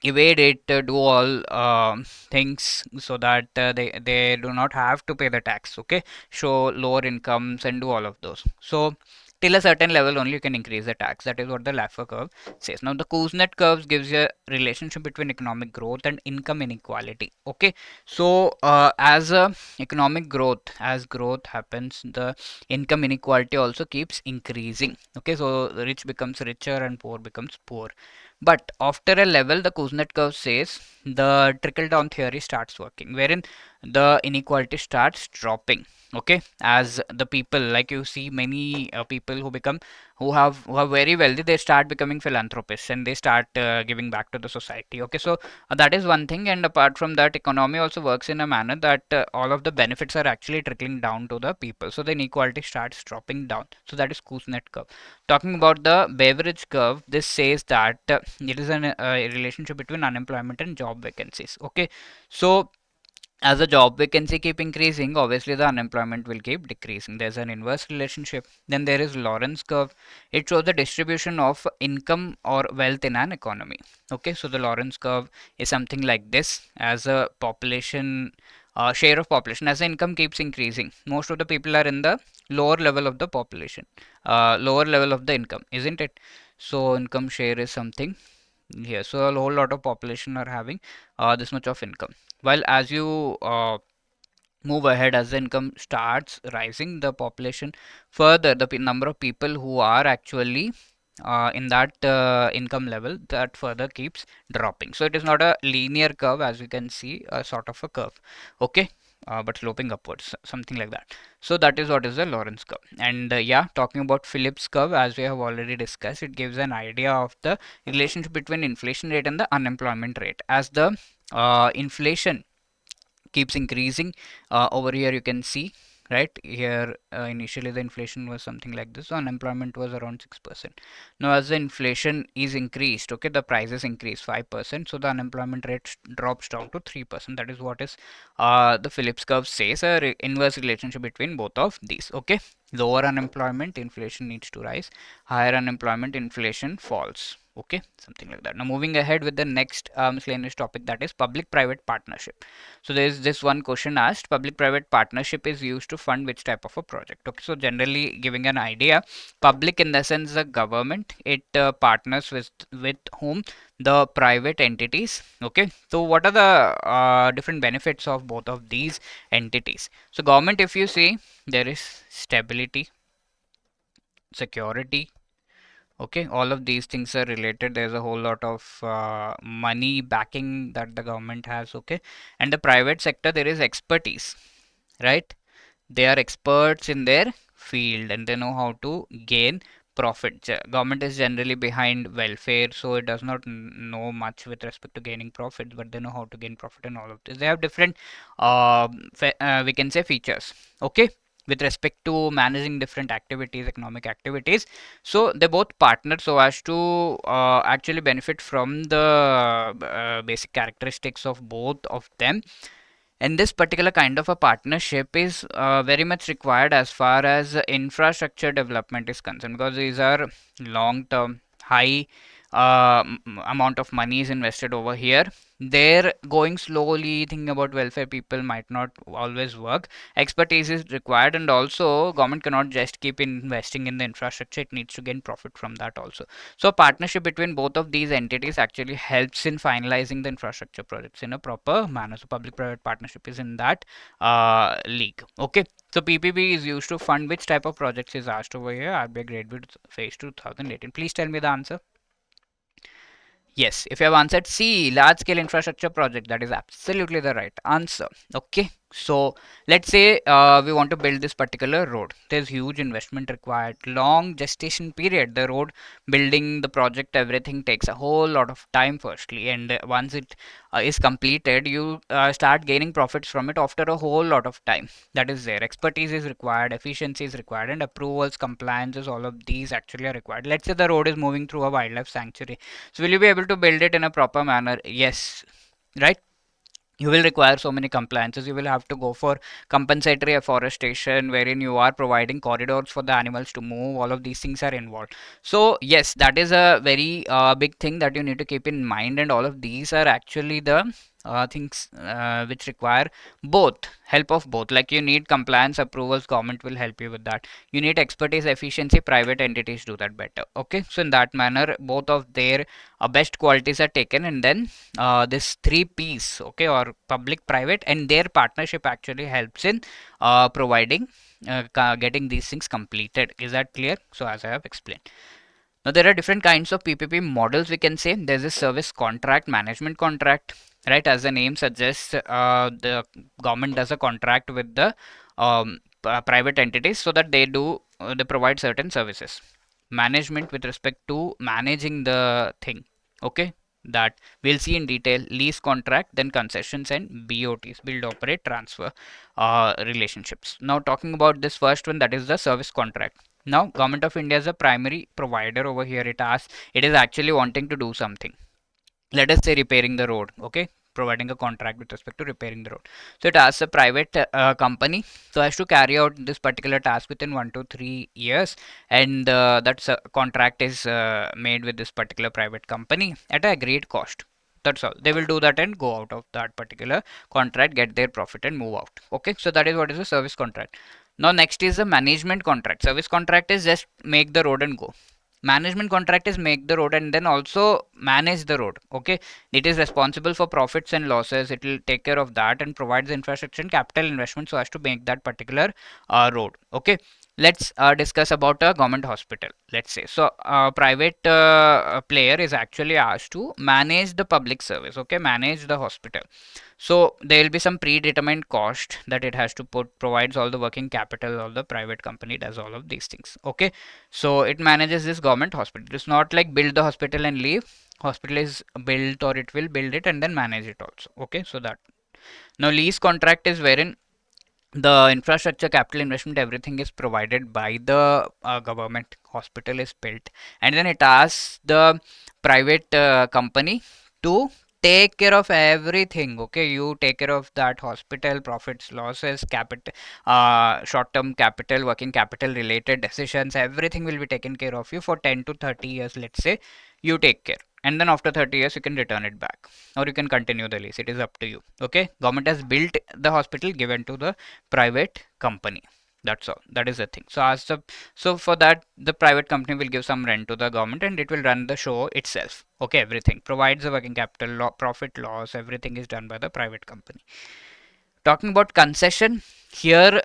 evade it, do all things so that they do not have to pay the tax. Okay, show lower incomes and do all of those. So till a certain level only you can increase the tax. That is what the Laffer curve says. Now the Kuznets curve gives you a relationship between economic growth and income inequality. Okay, so as economic growth, as growth happens, the income inequality also keeps increasing. Okay, so the rich becomes richer and poor becomes poor. But after a level, the Kuznets curve says the trickle down theory starts working, wherein the inequality starts dropping. Okay, as the people, like you see many people who become, who are very wealthy, they start becoming philanthropists and they start giving back to the society. Okay, so that is one thing. And apart from that, economy also works in a manner that all of the benefits are actually trickling down to the people, so the inequality starts dropping down. So that is Kuznets curve. Talking about the Beveridge curve, this says that it is a relationship between unemployment and job vacancies. Okay, so as the job vacancy keep increasing, obviously the unemployment will keep decreasing. There's an inverse relationship. Then there is Lawrence curve. It shows the distribution of income or wealth in an economy. Okay, so the Lawrence curve is something like this. As a population, share of population, as the income keeps increasing, most of the people are in the lower level of the population, lower level of the income, isn't it? So income share is something here. So a whole lot of population are having this much of income. While as you move ahead, as the income starts rising, the population further, the number of people who are actually in that income level, that further keeps dropping. So it is not a linear curve, as you can see, a sort of a curve. Okay, but sloping upwards, something like that. So that is what is the Lawrence curve. And yeah, talking about Phillips curve, as we have already discussed, it gives an idea of the relationship between inflation rate and the unemployment rate. As the inflation keeps increasing, over here you can see, right here, initially the inflation was something like this, so unemployment was around 6%. Now as the inflation is increased, okay, the prices increase 5%, so the unemployment rate drops down to 3%. That is what is the Phillips curve says, a inverse relationship between both of these. Okay, lower unemployment, inflation needs to rise. Higher unemployment, inflation falls. Okay, something like that. Now moving ahead with the next miscellaneous topic, that is public private partnership. So there is this one question asked: public private partnership is used to fund which type of a project? Okay, so generally giving an idea, public in the sense the government, it partners with whom? The private entities. Okay, so what are the different benefits of both of these entities? So government, if you see, there is stability, security. Okay, all of these things are related. There's a whole lot of money backing that the government has. Okay, and the private sector, there is expertise, right? They are experts in their field and they know how to gain profit. Government is generally behind welfare, so it does not know much with respect to gaining profit, but they know how to gain profit and all of this. They have different, we can say, features. Okay, with respect to managing different activities, economic activities. So they both partner so as to actually benefit from the basic characteristics of both of them. And this particular kind of a partnership is very much required as far as infrastructure development is concerned, because these are long term, high amount of money is invested over here. They're going slowly, thinking about welfare people might not always work. Expertise is required, and also government cannot just keep investing in the infrastructure, it needs to gain profit from that also. So partnership between both of these entities actually helps in finalizing the infrastructure projects in a proper manner. So public-private partnership is in that league. Okay. So PPP is used to fund which type of projects is asked over here? RBI Grade B Phase 2018. Please tell me the answer. Yes, if you have answered C, large scale infrastructure project, that is absolutely the right answer. Okay, So let's say we want to build this particular road. There's huge investment required, long gestation period. The road building, the project, everything takes a whole lot of time firstly, and once it is completed, you start gaining profits from it after a whole lot of time. That is there. Expertise is required, efficiency is required, and approvals, compliances, all of these actually are required. Let's say the road is moving through a wildlife sanctuary. So will you be able to build it in a proper manner? Yes, right? You will require so many compliances. You will have to go for compensatory afforestation, wherein you are providing corridors for the animals to move. All of these things are involved. So yes, that is a very big thing that you need to keep in mind, and all of these are actually the things which require both help of both. Like you need compliance approvals, government will help you with that. You need expertise, efficiency, private entities do that better. Okay, so in that manner both of their best qualities are taken, and then this three P's, okay, or public, private, and their partnership actually helps in providing getting these things completed. Is that clear? So as I have explained. Now there are different kinds of PPP models. We can say there's a service contract, management contract, right? As the name suggests, the government does a contract with the private entities so that they provide certain services. Management with respect to managing the thing, okay, that we'll see in detail. Lease contract, then concessions and BOTs, build, operate, transfer relationships. Now talking about this first one, that is the service contract. Now government of India is a primary provider over here. It is actually wanting to do something. Let us say repairing the road, okay, providing a contract with respect to repairing the road. So it asks a private company so as to carry out this particular task within 1 to 3 years, and that contract is made with this particular private company at a agreed cost. That's all. They will do that and go out of that particular contract, get their profit and move out. Okay, so that is what is a service contract. Now next is a management contract. Service contract is just make the road and go. Management contract is make the road and then also manage the road. Okay, it is responsible for profits and losses. It will take care of that and provides infrastructure and capital investment so as to make that particular road. Okay, let's discuss about a government hospital. Let's say so private player is actually asked to manage the public service, okay, manage the hospital. So there will be some predetermined cost that it has to provides all the working capital of the private company, does all of these things. Okay, so it manages this government hospital. It's not like build the hospital and leave. Hospital is built, or it will build it and then manage it also. Okay, so that. Now lease contract is wherein the infrastructure, capital investment, everything is provided by the government. Hospital is built and then it asks the private company to take care of everything. Okay, you take care of that hospital, profits, losses, capital, short term capital, working capital related decisions, everything will be taken care of you for 10 to 30 years. Let's say you take care, and then after 30 years you can return it back, or you can continue the lease. It is up to you. Okay, government has built the hospital, given to the private company. That's all. That is the thing. So for that, the private company will give some rent to the government and it will run the show itself. Okay, everything provides the working capital, profit, loss, everything is done by the private company. Talking about concession, here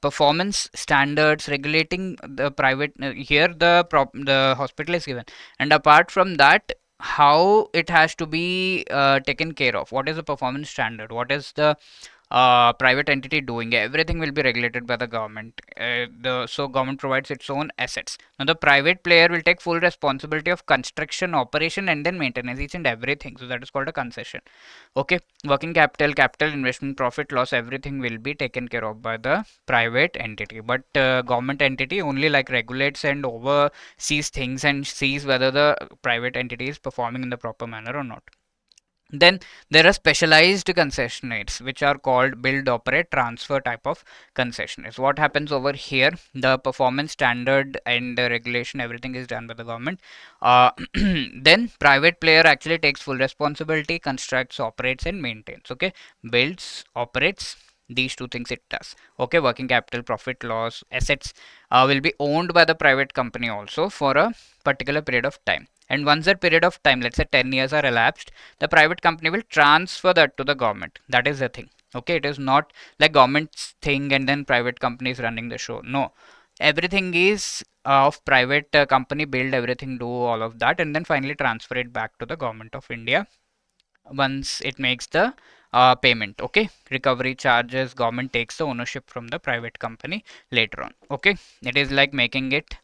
performance standards regulating the private, here the hospital is given, and apart from that, how it has to be taken care of, what is the performance standard, what is the private entity doing, everything will be regulated by the government. So government provides its own assets. Now the private player will take full responsibility of construction, operation, and then maintenance, each and everything. So that is called a concession. Okay, working capital, capital investment, profit, loss, everything will be taken care of by the private entity, but government entity only like regulates and oversees things and sees whether the private entity is performing in the proper manner or not. Then there are specialized concessionaires which are called build, operate, transfer type of concessionaires. What happens over here? The performance standard and the regulation, everything is done by the government. Then private player actually takes full responsibility, constructs, operates, and maintains. Okay, builds, operates. These two things it does. Okay, working capital, profit, loss, assets will be owned by the private company also for a particular period of time. And once that period of time, let's say 10 years are elapsed, the private company will transfer that to the government. That is the thing. Okay, it is not like government's thing and then private company is running the show. No, everything is of private company, build everything, do all of that, and then finally transfer it back to the government of India once it makes the payment. Okay, recovery charges, government takes the ownership from the private company later on. Okay, it is like making it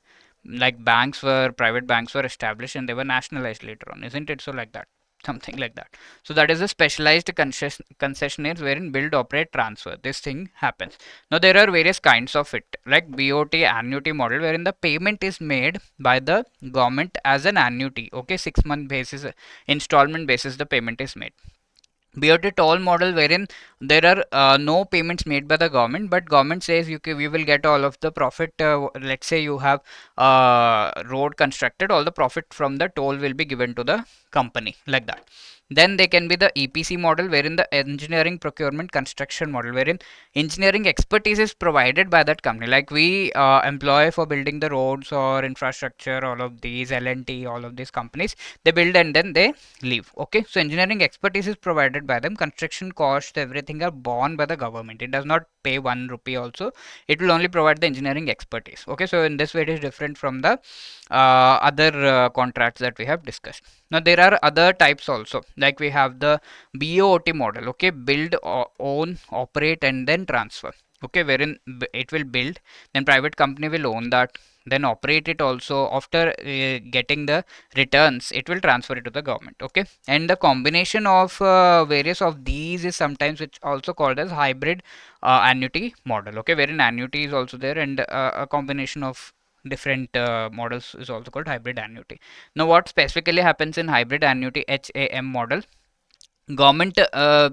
like private banks were established and they were nationalized later on, isn't it? So like that, something like that. So that is a specialized concessionaires wherein build, operate, transfer, this thing happens. Now there are various kinds of it, like BOT annuity model, wherein the payment is made by the government as an annuity. Okay, 6 month basis, installment basis the payment is made. BOT toll model, wherein there are no payments made by the government, but government says we will get all of the profit. Let's say you have road constructed, all the profit from the toll will be given to the company, like that. Then they can be the EPC model, wherein the engineering, procurement, construction model, wherein engineering expertise is provided by that company. Like we employ for building the roads or infrastructure, all of these L&T, all of these companies, they build and then they leave. Okay, so engineering expertise is provided by them. Construction costs, everything are borne by the government. It does not pay 1 rupee also. It will only provide the engineering expertise. Okay, so in this way it is different from the other contracts that we have discussed. Now there are other types also, like we have the BOT model. Okay, build, own, operate, and then transfer. Okay, wherein it will build, then private company will own that, then operate it also. After getting the returns, it will transfer it to the government. Okay, and the combination of various of these is sometimes which also called as hybrid annuity model. Okay, wherein annuity is also there, and a combination of different models is also called hybrid annuity. Now what specifically happens in hybrid annuity HAM model? Government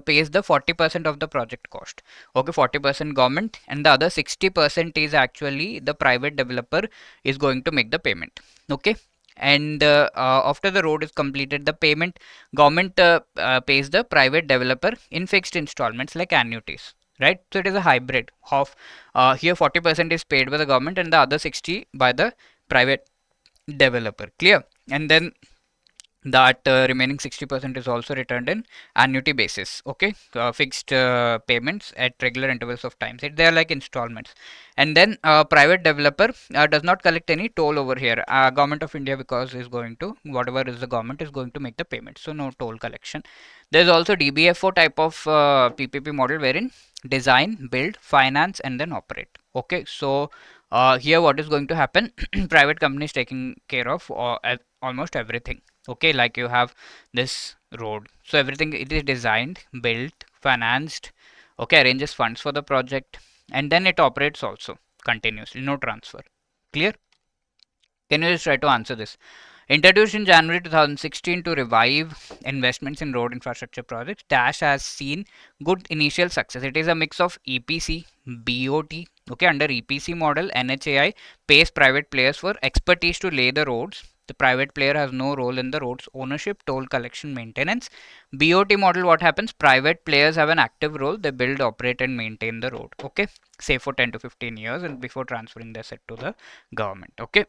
pays the 40% of the project cost. Okay, 40% government, and the other 60% is actually the private developer is going to make the payment. Okay, and after the road is completed, the payment government pays the private developer in fixed installments like annuities, right? So it is a hybrid of here 40% is paid by the government and the other 60 by the private developer. Clear? And then that remaining 60% is also returned in annuity basis. Okay, fixed payments at regular intervals of time. So they are like installments. And then private developer does not collect any toll over here. Government of India, because is going to, whatever is the government is going to make the payment, so no toll collection. There is also DBFO type of PPP model, wherein design, build, finance, and then operate. Okay, so here what is going to happen? Private company is taking care of almost everything. Okay, like you have this road, so everything it is designed, built, financed. Okay, arranges funds for the project, and then it operates also continuously, no transfer. Clear? Can you just try to answer this? Introduced in January 2016 to revive investments in road infrastructure projects, Dash has seen good initial success. It is a mix of EPC, BOT. Okay, under EPC model, NHAI pays private players for expertise to lay the roads. The private player has no role in the road's ownership, toll collection, maintenance. BOT model, what happens? Private players have an active role. They build, operate, and maintain the road. Okay, say for 10 to 15 years, and before transferring the asset to the government. Okay,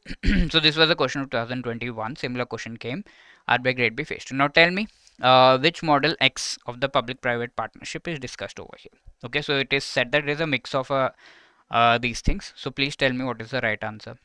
so this was the question of 2021. Similar question came. RBI Grade B Phase. Now tell me which model X of the public-private partnership is discussed over here. Okay, so it is said that it is a mix of these things. So please tell me what is the right answer.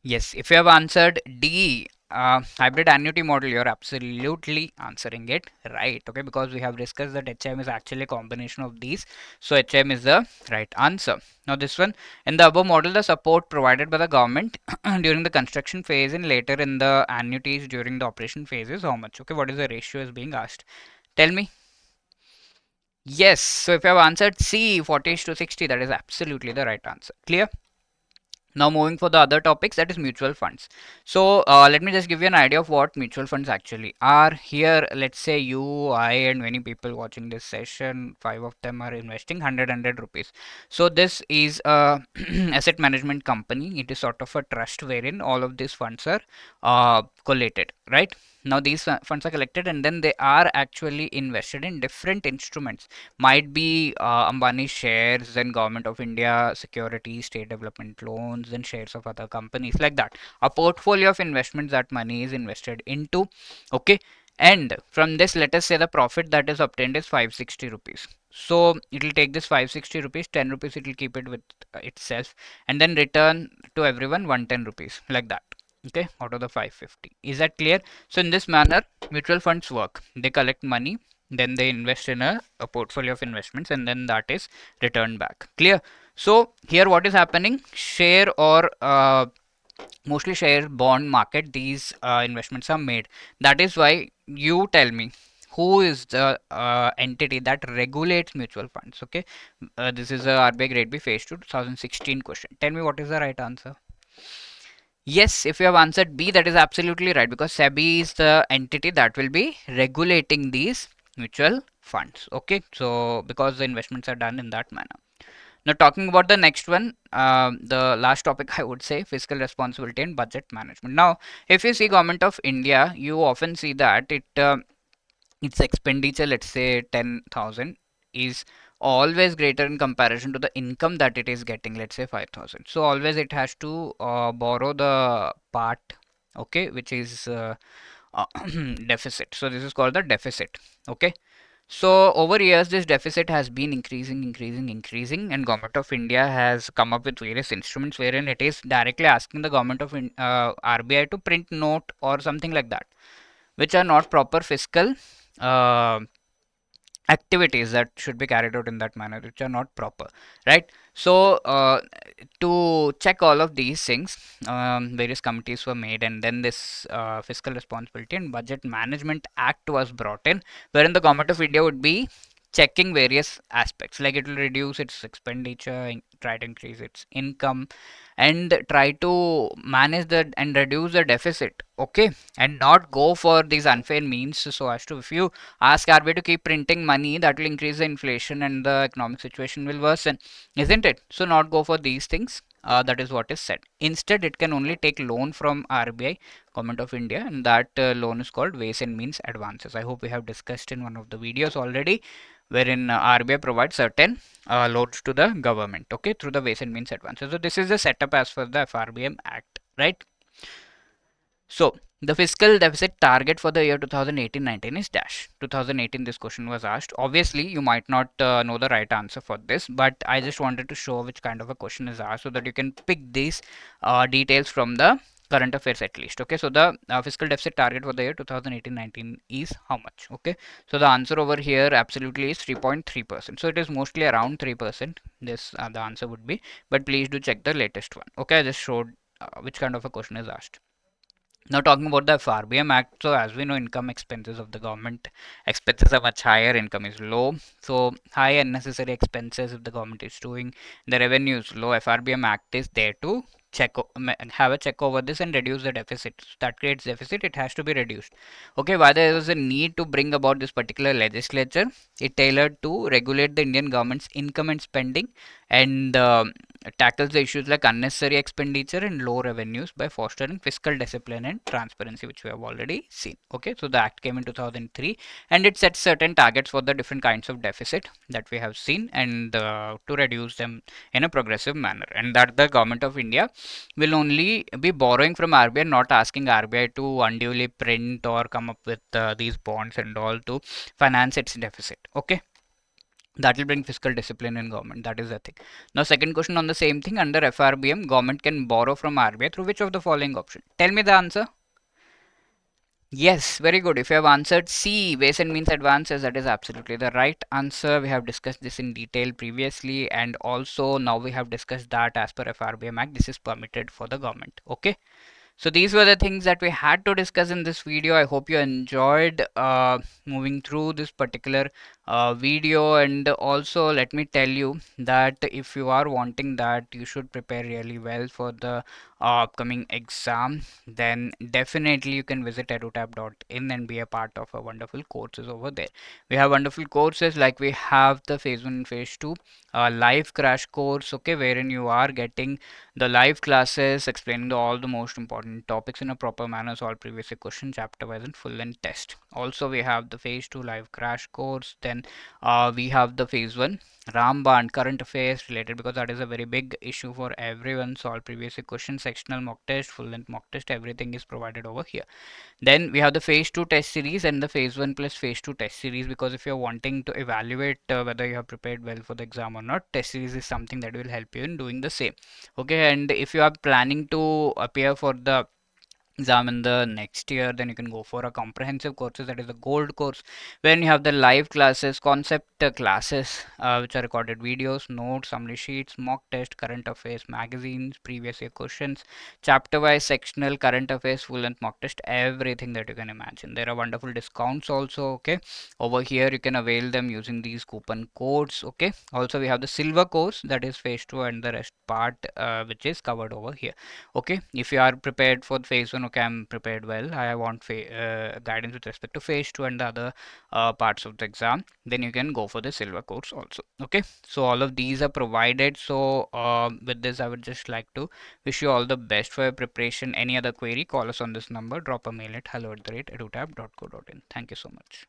Yes, if you have answered D, hybrid annuity model, you're absolutely answering it right. Okay, because we have discussed that HM is actually a combination of these. So HM is the right answer. Now this one, in the above model, the support provided by the government during the construction phase and later in the annuities during the operation phase is how much? Okay, what is the ratio is being asked? Tell me. Yes, so if you have answered C, 40 to 60, that is absolutely the right answer. Clear? Now moving for the other topics, that is mutual funds. So let me just give you an idea of what mutual funds actually are. Here, let's say you, I, and many people watching this session, 5 of them are investing 100 rupees. So this is a asset management company. It is sort of a trust wherein all of these funds are collated, right? Now these funds are collected and then they are actually invested in different instruments. Might be Ambani shares, then Government of India securities, state development loans, then shares of other companies, like that. A portfolio of investments that money is invested into. Okay, and from this, let us say the profit that is obtained is 560 rupees. So it will take this 560 rupees, 10 rupees it will keep it with itself, and then return to everyone 110 rupees, like that. Okay, out of the 550. Is that clear? So in this manner mutual funds work. They collect money then they invest in a portfolio of investments, and then that is returned back. Clear? So here what is happening, share or mostly share bond market, these investments are made. That is why you tell me who is the entity that regulates mutual funds. Okay, this is a RBI Grade B Phase 2 2016 question. Tell me what is the right answer. Yes, if you have answered B, that is absolutely right, because SEBI is the entity that will be regulating these mutual funds. Okay, so because the investments are done in that manner. Now, talking about the next one, the last topic, I would say, fiscal responsibility and budget management. Now, if you see Government of India, you often see that its expenditure, let's say 10,000, is always greater in comparison to the income that it is getting, let's say 5,000. So always it has to borrow the part, okay, which is deficit. So this is called the deficit. Okay. So over years, this deficit has been increasing, and Government of India has come up with various instruments wherein it is directly asking the Government of RBI to print note or something like that, which are not proper fiscal uh, activities that should be carried out in that manner, which are not proper, right? So to check all of these things, various committees were made, and then this Fiscal Responsibility and Budget Management Act was brought in, wherein the Government of India would be checking various aspects, like it will reduce its expenditure, try to increase its income, and try to manage the and reduce the deficit. Okay, and not go for these unfair means, so as to, if you ask RBI to keep printing money, that will increase the inflation and the economic situation will worsen, isn't it? So not go for these things. That is what is said. Instead, it can only take loan from RBI, Government of India, and that loan is called ways and means advances. I hope we have discussed in one of the videos already, wherein RBI provides certain loans to the government, okay, through the ways and means advances. So this is the setup as per the FRBM Act, right? So the fiscal deficit target for the year 2018-19 is dash. 2018, this question was asked. Obviously, you might not know the right answer for this, but I just wanted to show which kind of a question is asked so that you can pick these details from the current affairs at least. Okay, so the fiscal deficit target for the year 2018-19 is how much? Okay, so the answer over here absolutely is 3.3%. So it is mostly around 3%. This the answer would be, but please do check the latest one. Okay, I just showed which kind of a question is asked. Now talking about the FRBM Act, so as we know, income expenses of the government expenses are much higher, income is low. So high unnecessary expenses if the government is doing, the revenue is low. FRBM Act is there to have a check over this and reduce the deficit. So that creates deficit, it has to be reduced. Okay, why there is a need to bring about this particular legislature? It tailored to regulate the Indian government's income and spending, and tackles the issues like unnecessary expenditure and low revenues by fostering fiscal discipline and transparency, which we have already seen. Okay, so the act came in 2003, and it sets certain targets for the different kinds of deficit that we have seen, and to reduce them in a progressive manner, and that the Government of India will only be borrowing from RBI, not asking RBI to unduly print or come up with these bonds and all to finance its deficit. Okay, that will bring fiscal discipline in government. That is the thing. Now second question on the same thing, under FRBM, government can borrow from RBI through which of the following option? Tell me the answer. Yes, very good. If you have answered C, ways and means advances, that is absolutely the right answer. We have discussed this in detail previously, and also now we have discussed that as per FRBM Act, this is permitted for the government. Okay. So these were the things that we had to discuss in this video. I hope you enjoyed moving through this particular video, and also let me tell you that if you are wanting that you should prepare really well for the upcoming exam, then definitely you can visit edutab.in and be a part of our wonderful courses over there. We have wonderful courses, like we have the phase 1 and phase 2 live crash course, okay, wherein you are getting the live classes explaining all the most important topics in a proper manner, solve previous year question chapter wise and full length test. Also we have the phase 2 live crash course, then we have the phase 1 Ramban current affairs related, because that is a very big issue for everyone. Solve previous year question, sectional mock test, full length mock test, everything is provided over here. Then we have the phase 2 test series and the phase 1 plus phase 2 test series, because if you're wanting to evaluate whether you have prepared well for the exam or not, test series is something that will help you in doing the same. Okay, and if you are planning to appear for the exam in the next year, then you can go for a comprehensive courses, that is a gold course, when you have the live classes, concept classes, which are recorded videos, notes, summary sheets, mock test, current affairs, magazines, previous year questions, chapter wise, sectional, current affairs, full length mock test, everything that you can imagine. There are wonderful discounts also. Okay, over here you can avail them using these coupon codes. Okay, also we have the silver course, that is phase 2 and the rest part, which is covered over here. Okay, if you are prepared for phase 1, okay, I'm prepared well, I want guidance with respect to phase 2 and the other parts of the exam, then you can go for the silver course also. Okay, so all of these are provided. So with this I would just like to wish you all the best for your preparation. Any other query, call us on this number, drop a mail at hello@edutab.co.in. Thank you so much.